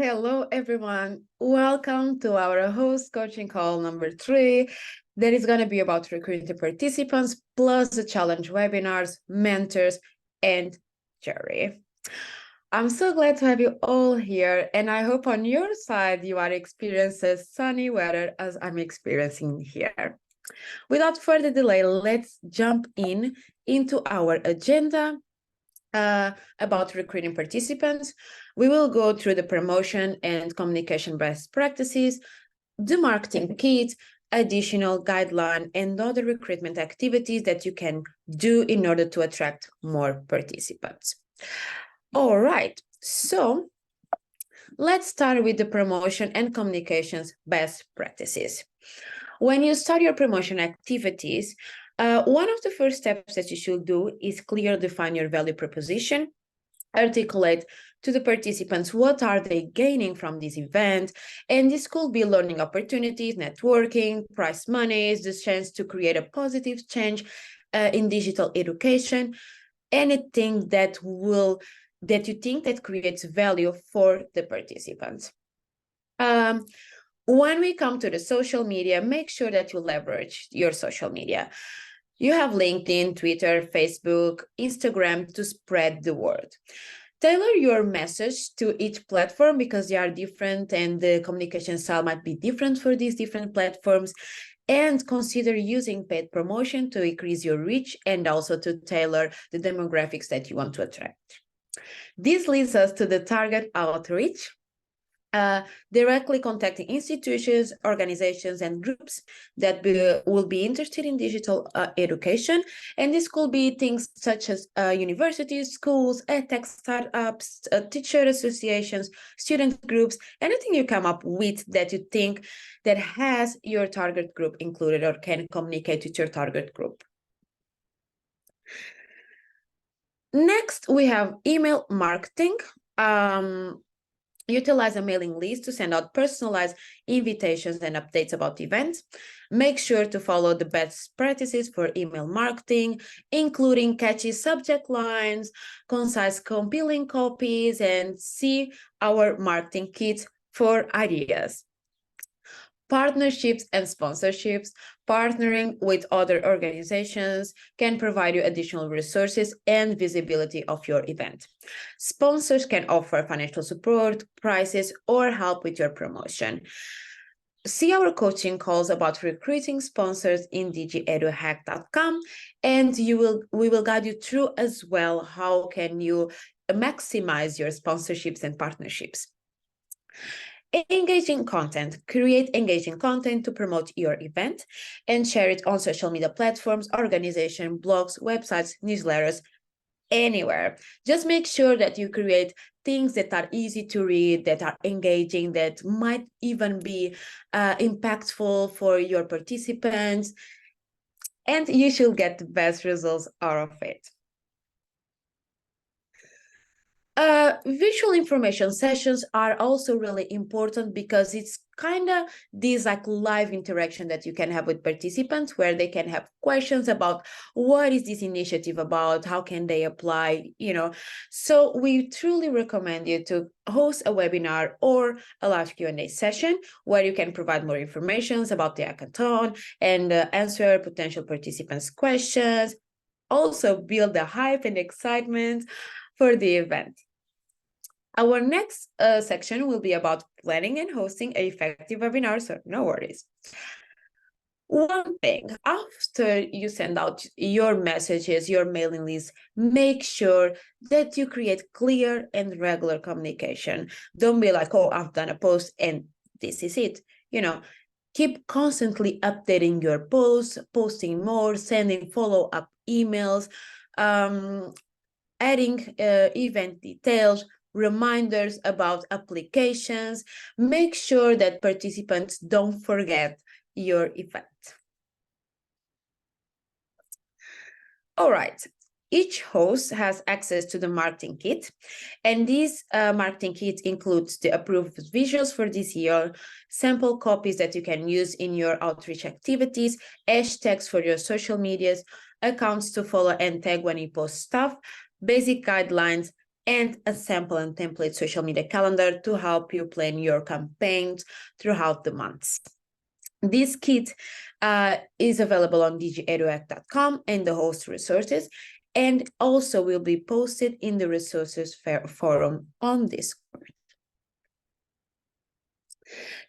Hello, everyone. Welcome to our host coaching call number 3. That is going to be about recruiting participants, plus the challenge webinars, mentors, and Jerry. I'm so glad to have you all here, and I hope on your side you are experiencing sunny weather as I'm experiencing here. Without further delay, let's jump into our agenda. About recruiting participants. We will go through the promotion and communication best practices, the marketing kit, additional guideline, and other recruitment activities that you can do in order to attract more participants. All right, so let's start with the promotion and communications best practices. When you start your promotion activities, one of the first steps that you should do is clearly define your value proposition, articulate to the participants what are they gaining from this event, and this could be learning opportunities, networking, prize monies, the chance to create a positive change in digital education, anything that you think that creates value for the participants. When we come to the social media, make sure that you leverage your social media. You have LinkedIn, Twitter, Facebook, Instagram to spread the word. Tailor your message to each platform because they are different and the communication style might be different for these different platforms. And consider using paid promotion to increase your reach and also to tailor the demographics that you want to attract. This leads us to the target outreach. Directly contacting institutions, organizations, and groups that will be interested in digital education. And this could be things such as universities, schools, edtech startups, teacher associations, student groups, anything you come up with that you think that has your target group included or can communicate with your target group. Next, we have email marketing. Utilize a mailing list to send out personalized invitations and updates about events. Make sure to follow the best practices for email marketing, including catchy subject lines, concise compelling copies, and see our marketing kits for ideas. Partnerships and sponsorships. Partnering with other organizations can provide you additional resources and visibility of your event. Sponsors can offer financial support, prizes, or help with your promotion. See our coaching calls about recruiting sponsors in digieduhack.com, and we will guide you through as well how can you maximize your sponsorships and partnerships. Engaging content. Create engaging content to promote your event and share it on social media platforms, organization, blogs, websites, newsletters, anywhere. Just make sure that you create things that are easy to read, that are engaging, that might even be impactful for your participants, and you should get the best results out of it. Visual information sessions are also really important because it's kind of this like live interaction that you can have with participants where they can have questions about what is this initiative about, how can they apply, So we truly recommend you to host a webinar or a live Q&A session where you can provide more information about the hackathon and answer potential participants' questions. Also build the hype and excitement for the event. Our next section will be about planning and hosting an effective webinar, so no worries. One thing, after you send out your messages, your mailing list, make sure that you create clear and regular communication. Don't be like, oh, I've done a post and this is it. Keep constantly updating your posts, posting more, sending follow-up emails, adding event details, reminders about applications. Make sure that participants don't forget your event. All right. Each host has access to the marketing kit, and this marketing kit includes the approved visuals for this year, sample copies that you can use in your outreach activities, hashtags for your social medias, accounts to follow and tag when you post stuff, basic guidelines, and a sample and template social media calendar to help you plan your campaigns throughout the months. This kit is available on digieduact.com and the host resources, and also will be posted in the resources forum on Discord.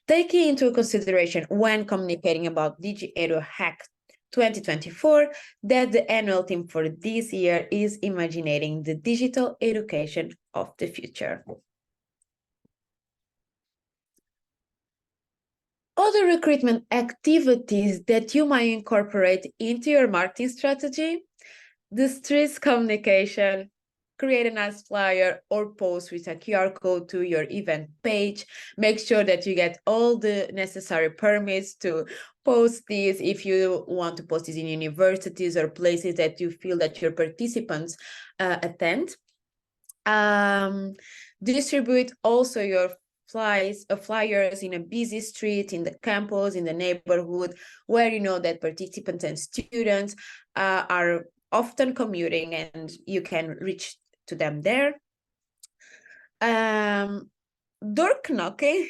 Taking into consideration when communicating about DigiEdu Hack 2024, that the annual theme for this year is imagining the digital education of the future. Other recruitment activities that you might incorporate into your marketing strategy: the streets communication, create a nice flyer or post with a QR code to your event page. Make sure that you get all the necessary permits to post this. If you want to post this in universities or places that you feel that your participants attend. Distribute also your flyers in a busy street, in the campus, in the neighborhood, where you know that participants and students are often commuting and you can reach to them there. Door knocking.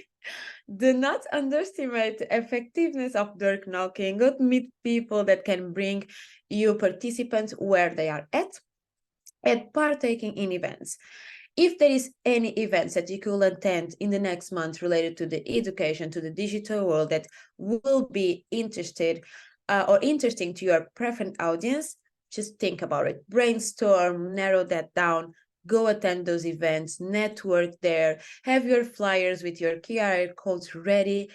Do not underestimate the effectiveness of door knocking. Go meet people that can bring you participants where they are at, and partaking in events. If there is any events that you could attend in the next month related to the education, to the digital world, that will be interested or interesting to your preferred audience, just think about it. Brainstorm, narrow that down, go attend those events, network there, have your flyers with your QR codes ready,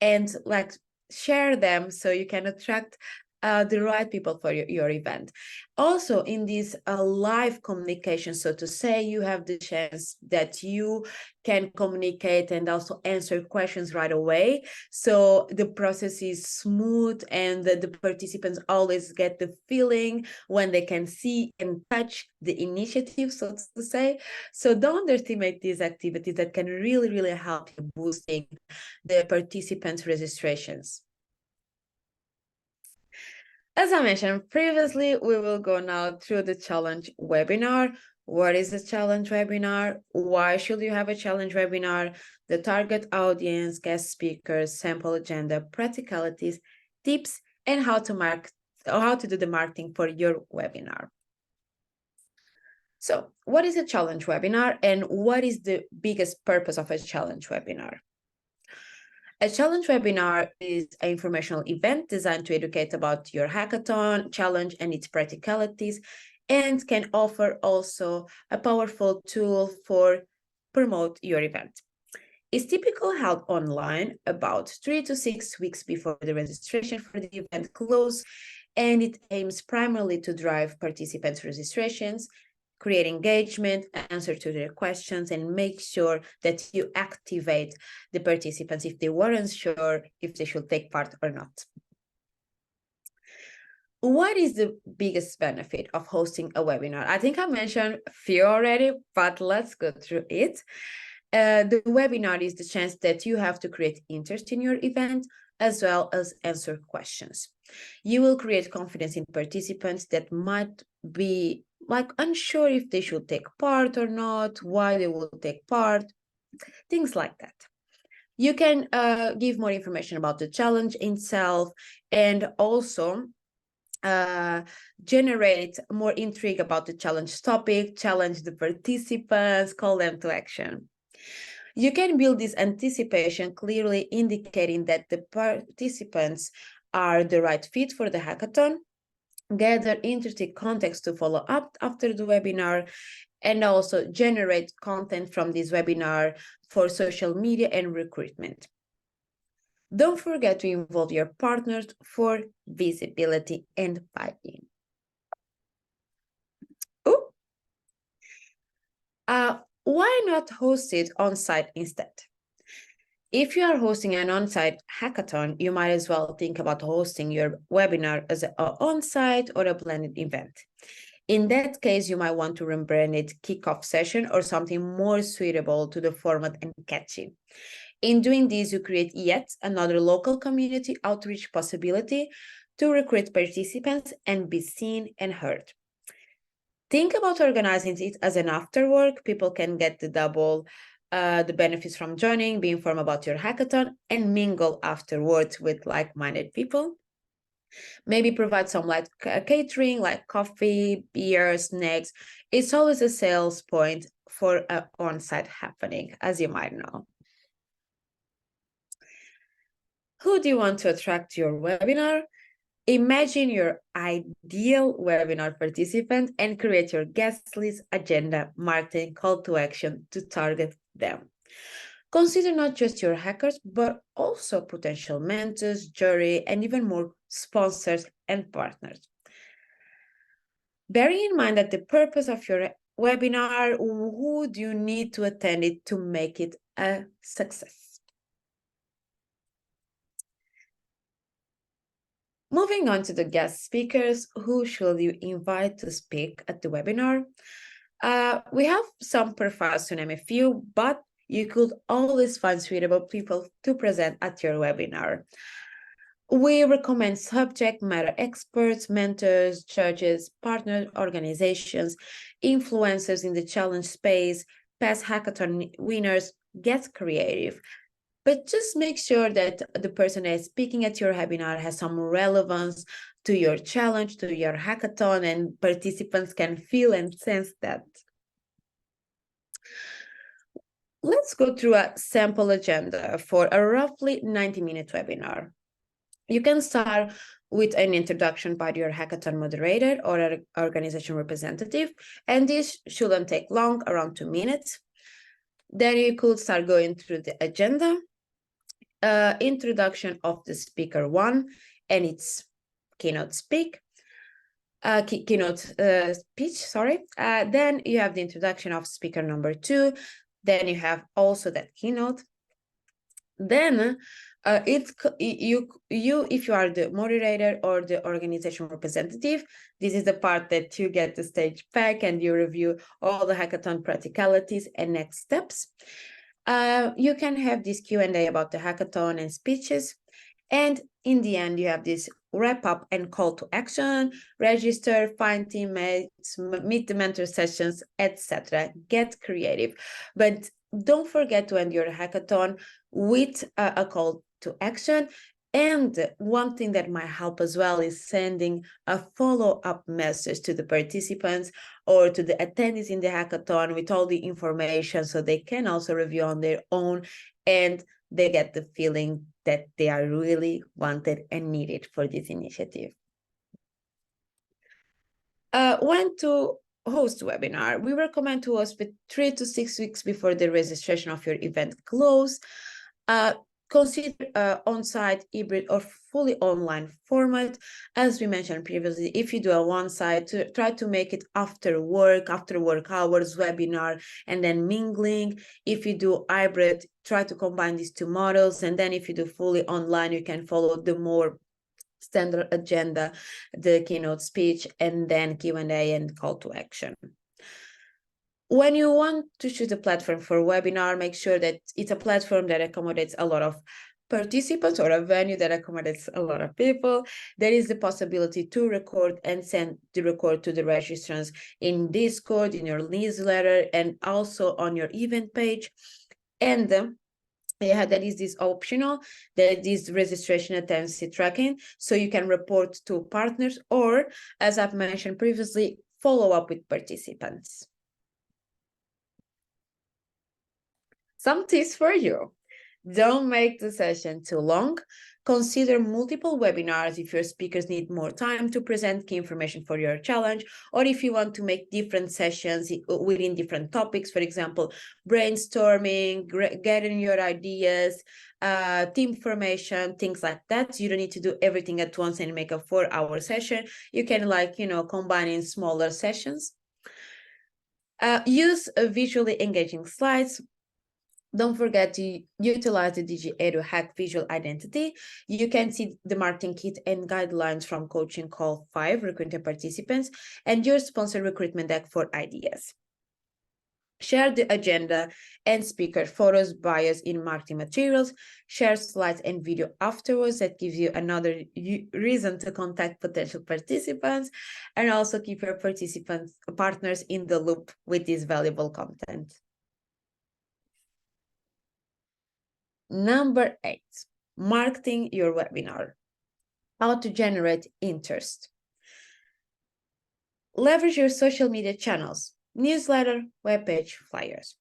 and like share them so you can attract the right people for your event. Also, in this live communication, so to say, you have the chance that you can communicate and also answer questions right away. So the process is smooth and the participants always get the feeling when they can see and touch the initiative, so to say. So don't underestimate these activities that can really, really help you boosting the participants' registrations. As I mentioned previously, we will go now through the challenge webinar. What is a challenge webinar? Why should you have a challenge webinar? The target audience, guest speakers, sample agenda, practicalities, tips, and how to do the marketing for your webinar. So, what is a challenge webinar and what is the biggest purpose of a challenge webinar? A challenge webinar is an informational event designed to educate about your hackathon challenge and its practicalities, and can offer also a powerful tool for promote your event. It's typically held online about 3 to 6 weeks before the registration for the event close, and it aims primarily to drive participants' registrations, create engagement, answer to their questions, and make sure that you activate the participants if they weren't sure if they should take part or not. What is the biggest benefit of hosting a webinar? I think I mentioned a few already, but let's go through it. The webinar is the chance that you have to create interest in your event as well as answer questions. You will create confidence in participants that might be like unsure if they should take part or not, why they will take part, things like that. You can give more information about the challenge itself, and also generate more intrigue about the challenge topic, challenge the participants, call them to action. You can build this anticipation, clearly indicating that the participants are the right fit for the hackathon, gather interesting context to follow up after the webinar, and also generate content from this webinar for social media and recruitment. Don't forget to involve your partners for visibility and buy-in. Why not host it on-site instead? If you are hosting an on-site hackathon, you might as well think about hosting your webinar as an on-site or a blended event. In that case, you might want to rebrand it kickoff session or something more suitable to the format and catchy. In doing this, you create yet another local community outreach possibility to recruit participants and be seen and heard. Think about organizing it as an after work. People can get the benefits from joining, be informed about your hackathon, and mingle afterwards with like-minded people. Maybe provide some like catering, like coffee, beer, snacks. It's always a sales point for an on-site happening, as you might know. Who do you want to attract to your webinar? Imagine your ideal webinar participant and create your guest list, agenda, marketing, call to action to target them. Consider not just your hackers, but also potential mentors, jury, and even more sponsors and partners. Bearing in mind that the purpose of your webinar, who do you need to attend it to make it a success? Moving on to the guest speakers, who should you invite to speak at the webinar? We have some profiles to name a few, but you could always find suitable people to present at your webinar. We recommend subject matter experts, mentors, judges, partner organizations, influencers in the challenge space, past hackathon winners. Get creative. But just make sure that the person that is speaking at your webinar has some relevance to your challenge, to your hackathon, and participants can feel and sense that. Let's go through a sample agenda for a roughly 90-minute webinar. You can start with an introduction by your hackathon moderator or an organization representative, and this shouldn't take long, around 2 minutes. Then you could start going through the agenda, introduction of the speaker one and its keynote speech. Then you have the introduction of speaker number 2. Then you have also that keynote. Then if you are the moderator or the organization representative, this is the part that you get the stage back and you review all the hackathon practicalities and next steps. You can have this Q&A about the hackathon and speeches. And in the end, you have this wrap up and call to action, register, find teammates, meet the mentor sessions, etc. Get creative. But don't forget to end your hackathon with a call to action. And one thing that might help as well is sending a follow-up message to the participants or to the attendees in the hackathon with all the information so they can also review on their own and they get the feeling that they are really wanted and needed for this initiative. When to host a webinar, we recommend to host with 3 to 6 weeks before the registration of your event close. Consider on-site, hybrid, or fully online format. As we mentioned previously, if you do a one-site, try to make it after work hours webinar, and then mingling. If you do hybrid, try to combine these two models. And then if you do fully online, you can follow the more standard agenda, the keynote speech, and then Q&A and call to action. When you want to choose a platform for a webinar, make sure that it's a platform that accommodates a lot of participants or a venue that accommodates a lot of people. There is the possibility to record and send the record to the registrants in Discord, in your newsletter, and also on your event page. And that is this optional, that is registration attendance tracking, so you can report to partners or, as I've mentioned previously, follow up with participants. Some tips for you. Don't make the session too long. Consider multiple webinars if your speakers need more time to present key information for your challenge, or if you want to make different sessions within different topics, for example, brainstorming, getting your ideas, team formation, things like that. You don't need to do everything at once and make a 4-hour session. You can combine in smaller sessions. Use visually engaging slides. Don't forget to utilize the DigiEdu Hack visual identity. You can see the marketing kit and guidelines from Coaching Call 5 recruiting participants and your sponsored recruitment deck for ideas. Share the agenda and speaker photos, bios in marketing materials. Share slides and video afterwards. That gives you another reason to contact potential participants, and also keep your partners in the loop with this valuable content. Number 8, marketing your webinar. How to generate interest. Leverage your social media channels, newsletter, webpage, flyers.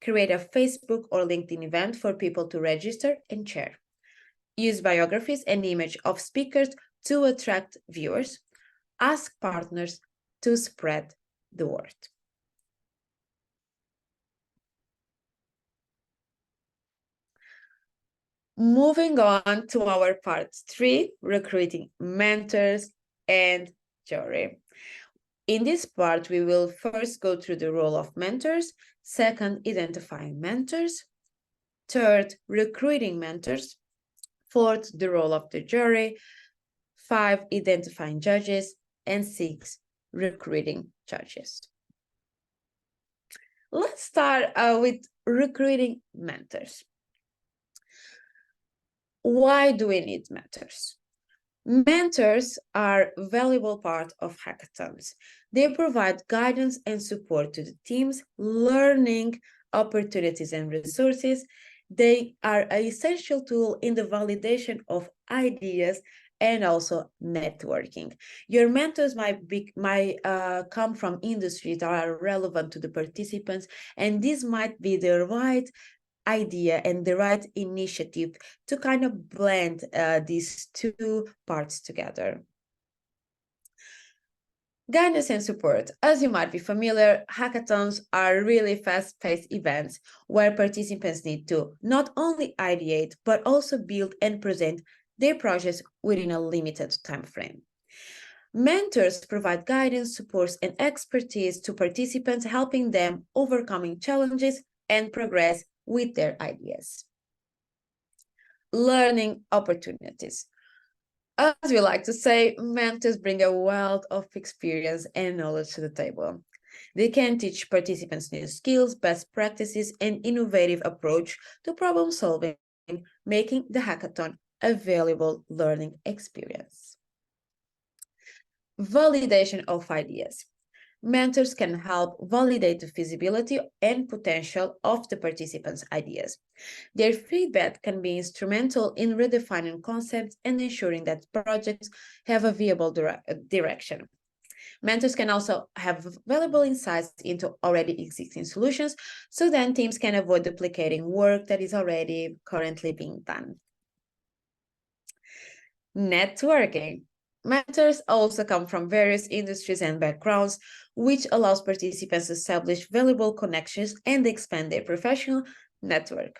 Create a Facebook or LinkedIn event for people to register and share. Use biographies and image of speakers to attract viewers. Ask partners to spread the word. Moving on to our part 3, recruiting mentors and jury. In this part, we will first go through the role of mentors, second, identifying mentors, third, recruiting mentors, fourth, the role of the jury, 5, identifying judges, and 6, recruiting judges. Let's start with recruiting mentors. Why do we need mentors? Mentors are a valuable part of hackathons. They provide guidance and support to the teams, learning opportunities and resources. They are an essential tool in the validation of ideas and also networking. Your mentors might come from industries that are relevant to the participants, and this might be the right idea and the right initiative to kind of blend these two parts together. Guidance and support. As you might be familiar, hackathons are really fast-paced events where participants need to not only ideate, but also build and present their projects within a limited time frame. Mentors provide guidance, support, and expertise to participants, helping them overcoming challenges and progress with their ideas. Learning opportunities. As we like to say, mentors bring a wealth of experience and knowledge to the table. They can teach participants new skills, best practices, and innovative approach to problem solving, making the hackathon a valuable learning experience. Validation of ideas. Mentors can help validate the feasibility and potential of the participants' ideas. Their feedback can be instrumental in redefining concepts and ensuring that projects have a viable direction. Mentors can also have valuable insights into already existing solutions, so then teams can avoid duplicating work that is already currently being done. Networking. Mentors also come from various industries and backgrounds, which allows participants to establish valuable connections and expand their professional network.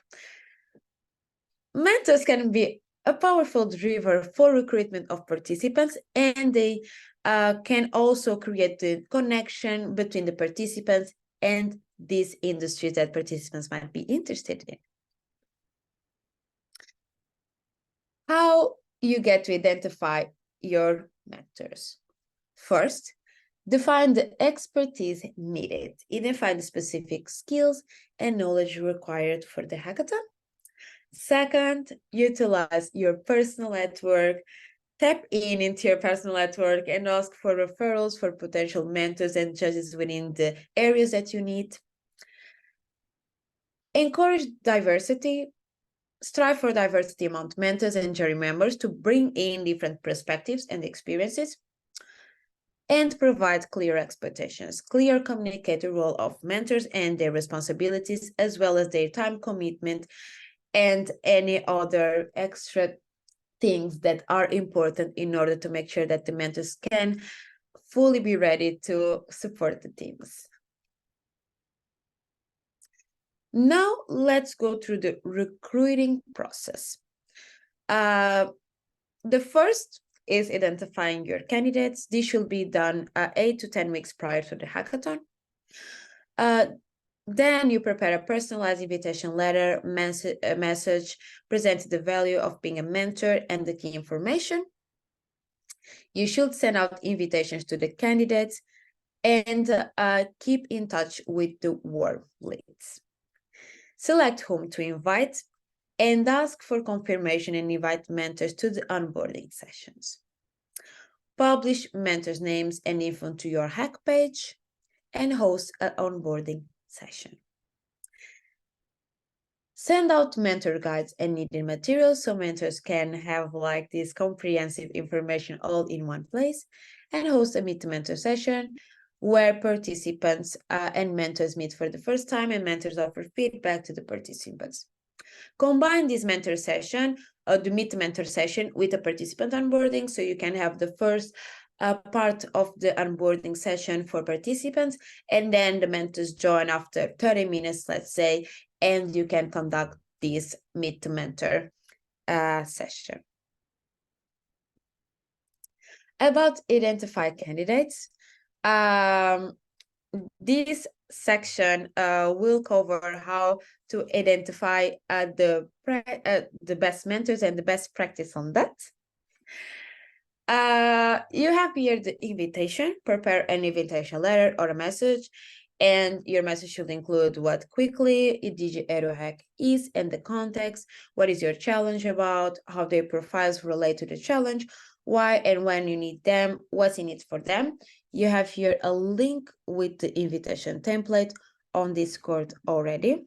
Mentors can be a powerful driver for recruitment of participants, and they can also create the connection between the participants and these industries that participants might be interested in. How you get to identify your mentors. First, define the expertise needed. Identify the specific skills and knowledge required for the hackathon. Second, utilize your personal network. Tap into your personal network and ask for referrals for potential mentors and judges within the areas that you need. Encourage diversity. Strive for diversity among mentors and jury members to bring in different perspectives and experiences, and provide clear expectations. Clear communicate the role of mentors and their responsibilities, as well as their time commitment and any other extra things that are important in order to make sure that the mentors can fully be ready to support the teams. Now let's go through the recruiting process. The first is identifying your candidates. This should be done 8 to 10 weeks prior to the hackathon. Then you prepare a personalized invitation letter, message, presenting the value of being a mentor and the key information. You should send out invitations to the candidates. and keep in touch with the warm leads. Select whom to invite and ask for confirmation and invite mentors to the onboarding sessions. Publish mentors' names and info to your hack page and host an onboarding session. Send out mentor guides and needed materials so mentors can have like this comprehensive information all in one place, and host a meet the mentor session where participants and mentors meet for the first time and mentors offer feedback to the participants. Combine this mentor session, the meet the mentor session with a participant onboarding, so you can have the first part of the onboarding session for participants, and then the mentors join after 30 minutes, let's say, and you can conduct this meet the mentor session. About identify candidates, this section will cover how to identify the best mentors and the best practice on that. You have here the invitation. Prepare an invitation letter or a message, and your message should include what quickly DigiEduHack is and the context, what is your challenge about, how their profiles relate to the challenge, why and when you need them, what's in it for them. You have here a link with the invitation template on Discord already.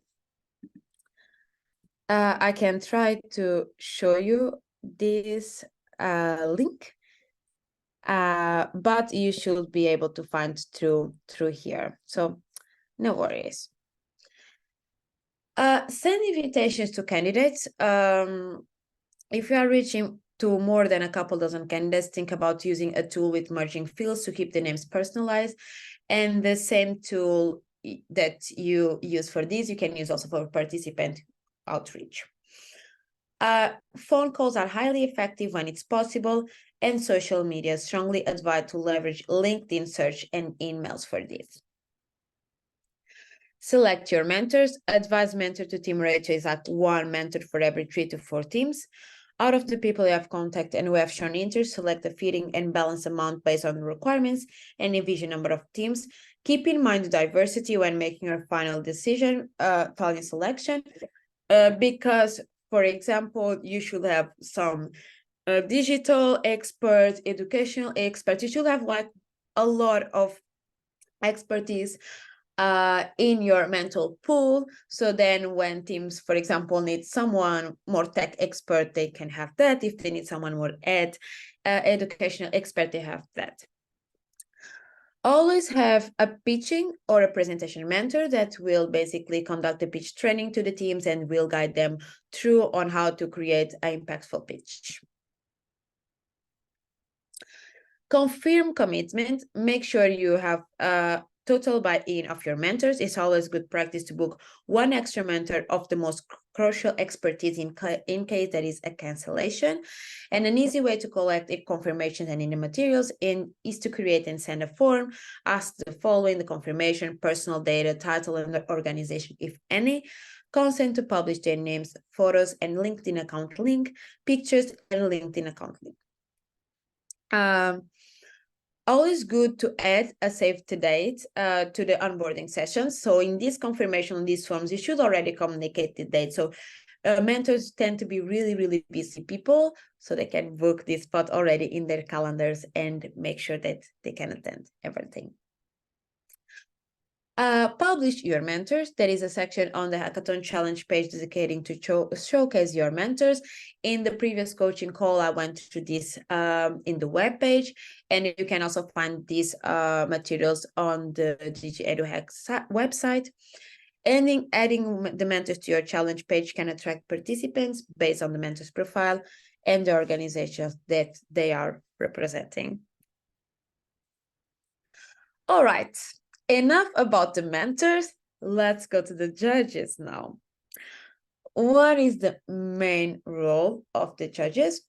I can try to show you this link. But you should be able to find through here, so no worries. Send invitations to candidates. If you are reaching to more than a couple dozen candidates, think about using a tool with merging fields to keep the names personalized, and the same tool that you use for this, you can use also for participant outreach. Phone calls are highly effective when it's possible, and social media strongly advise to leverage LinkedIn search and emails for this. Select your mentors. Advise mentor to team ratio is at 1 mentor for every 3 to 4 teams. Out of the people you have contacted and who have shown interest, select the fitting and balance amount based on the requirements and envision number of teams. Keep in mind the diversity when making your final decision, final selection, because, for example, you should have some digital experts, educational experts. You should have like a lot of expertise in your mental pool. So then when teams, for example, need someone more tech expert, they can have that. If they need someone more educational expert, they have that. Always have a pitching or a presentation mentor that will basically conduct the pitch training to the teams and will guide them through on how to create an impactful pitch. Confirm commitment. Make sure you have total buy-in of your mentors. It's always good practice to book one extra mentor of the most crucial expertise in case there is a cancellation. And an easy way to collect confirmations and in the materials is to create and send a form. Ask the following: the confirmation, personal data, title, and the organization, if any. Consent to publish their names, photos, and LinkedIn account link, pictures, and LinkedIn account link. Always good to add a save to date to the onboarding sessions. So in this confirmation, these forms, you should already communicate the date. So mentors tend to be really, really busy people, so they can book this spot already in their calendars and make sure that they can attend everything. Publish your mentors. There is a section on the Hackathon Challenge page dedicating to showcase your mentors. In the previous coaching call, I went through this in the web page, and you can also find these materials on the DigiEduHack website. Adding the mentors to your challenge page can attract participants based on the mentor's profile and the organizations that they are representing. All right. Enough about the mentors. Let's go to the judges now. What is the main role of the judges?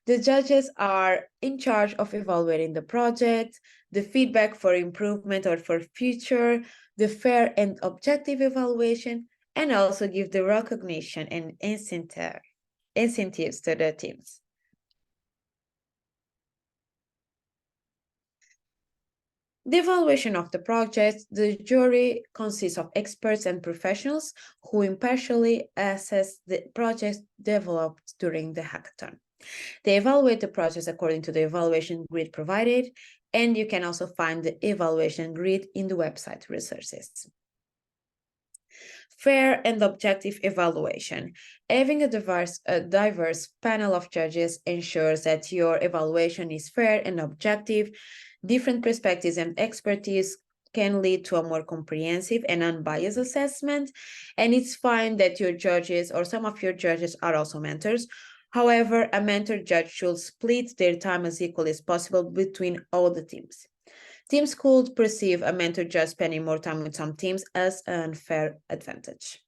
The judges are in charge of evaluating the project, the feedback for improvement or for future, the fair and objective evaluation, and also give the recognition and incentives to the teams. The evaluation of the project, the jury consists of experts and professionals who impartially assess the project developed during the hackathon. They evaluate the projects according to the evaluation grid provided, and you can also find the evaluation grid in the website resources. Fair and objective evaluation. Having a diverse panel of judges ensures that your evaluation is fair and objective. Different perspectives and expertise can lead to a more comprehensive and unbiased assessment. And it's fine that your judges or some of your judges are also mentors. However, a mentor judge should split their time as equally as possible between all the teams. Teams could perceive a mentor judge spending more time with some teams as an unfair advantage.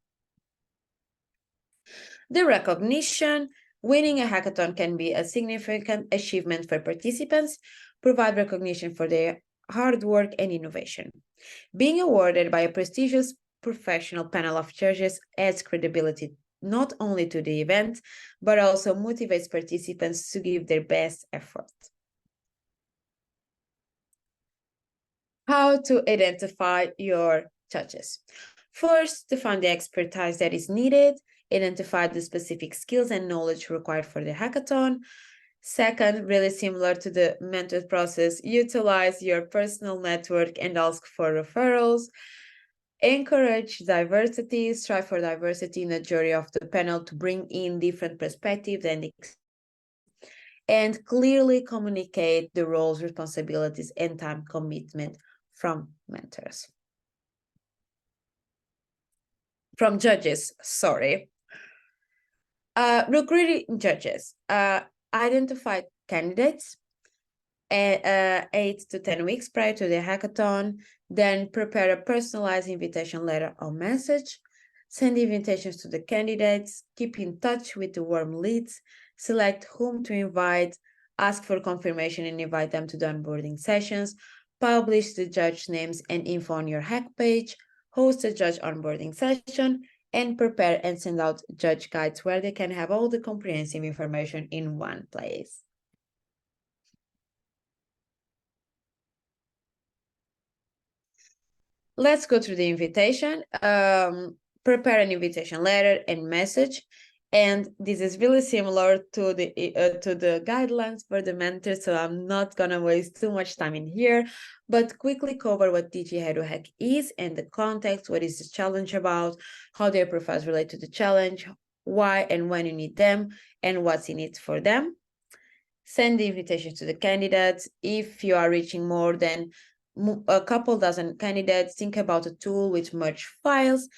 The recognition. Winning a hackathon can be a significant achievement for participants, provide recognition for their hard work and innovation. Being awarded by a prestigious professional panel of judges adds credibility not only to the event, but also motivates participants to give their best effort. How to identify your judges. First, define the expertise that is needed, identify the specific skills and knowledge required for the hackathon. Second, really similar to the mentor process, utilize your personal network and ask for referrals. Encourage diversity, strive for diversity in the jury of the panel to bring in different perspectives and clearly communicate the roles, responsibilities, and time commitment from mentors. From judges, sorry. Recruiting judges. Identify candidates 8 to 10 weeks prior to the hackathon, then prepare a personalized invitation letter or message, send invitations to the candidates, keep in touch with the warm leads, select whom to invite, ask for confirmation and invite them to the onboarding sessions, publish the judge names and info on your hack page, host a judge onboarding session, and prepare and send out judge guides where they can have all the comprehensive information in one place. Let's go through the invitation. Prepare an invitation letter and message. And this is really similar to the guidelines for the mentor, so I'm not gonna waste too much time in here, but quickly cover what DG Head to Hack is and the context, what is the challenge about, how their profiles relate to the challenge, why and when you need them, and what's in it for them. Send the invitation to the candidates. If you are reaching more than a couple dozen candidates, think about a tool with merge files.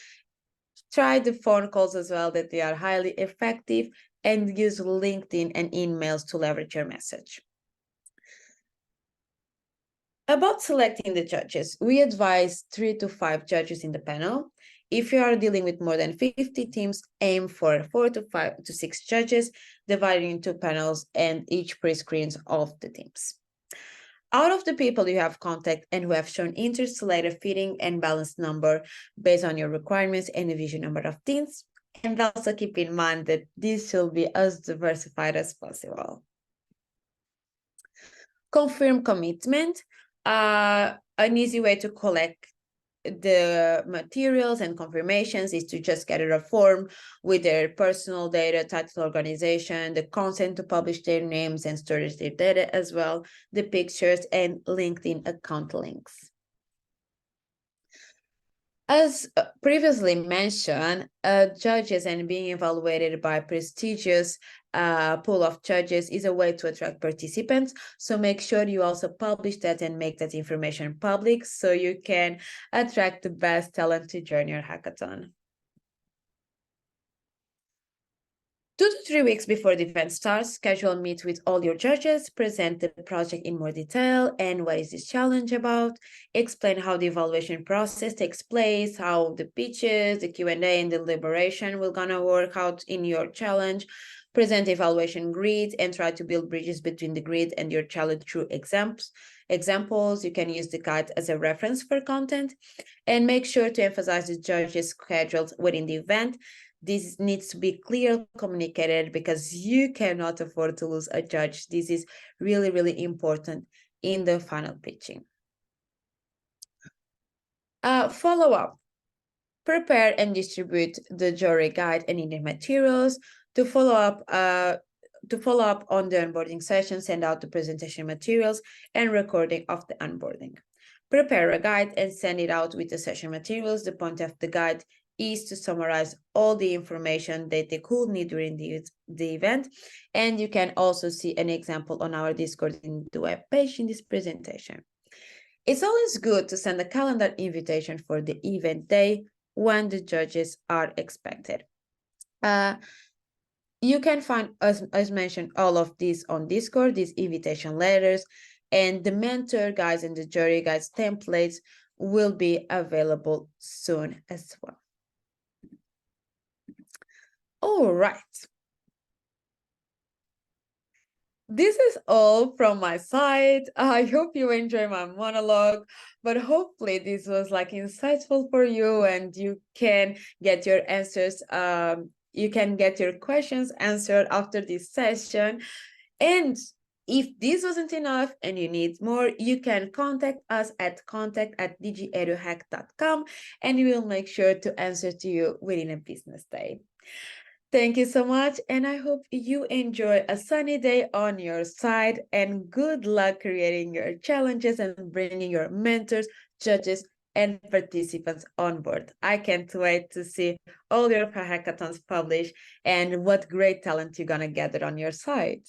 Try the phone calls as well, that they are highly effective, and use LinkedIn and emails to leverage your message. About selecting the judges, we advise 3 to 5 judges in the panel. If you are dealing with more than 50 teams, aim for 4 to 5 to 6 judges, divided into panels, and each pre-screens of the teams. Out of the people you have contact and who have shown interest, select a fitting and balanced number based on your requirements and the vision number of teams. And also keep in mind that this should be as diversified as possible. Confirm commitment. An easy way to collect the materials and confirmations is to just gather a form with their personal data, title, organization, the consent to publish their names and storage their data as well, the pictures and LinkedIn account links. As previously mentioned, judges and being evaluated by prestigious pool of judges is a way to attract participants. So make sure you also publish that and make that information public so you can attract the best talent to join your hackathon. 2 to 3 weeks before the event starts, schedule meet with all your judges, present the project in more detail and what is this challenge about, explain how the evaluation process takes place, how the pitches, the Q&A, and the deliberation will gonna work out in your challenge, present evaluation grid, and try to build bridges between the grid and your challenge through examples. You can use the guide as a reference for content, and make sure to emphasize the judges scheduled within the event. This needs to be clearly communicated because you cannot afford to lose a judge. This is really, really important in the final pitching. Follow up. Prepare and distribute the jury guide and event materials. To follow up on the onboarding session, send out the presentation materials and recording of the onboarding. Prepare a guide and send it out with the session materials. The point of the guide is to summarize all the information that they could need during the event. And you can also see an example on our Discord in the web page in this presentation. It's always good to send a calendar invitation for the event day when the judges are expected. You can find, as mentioned, all of this on Discord, these invitation letters, and the mentor guides and the jury guides templates will be available soon as well. All right. This is all from my side. I hope you enjoy my monologue, but hopefully this was like insightful for you and you can get your answers. You can get your questions answered after this session. And if this wasn't enough and you need more, you can contact us at contact@digieduhack.com and we will make sure to answer to you within a business day. Thank you so much, and I hope you enjoy a sunny day on your side, and good luck creating your challenges and bringing your mentors, judges, and participants on board. I can't wait to see all your hackathons published and what great talent you're gonna gather on your side.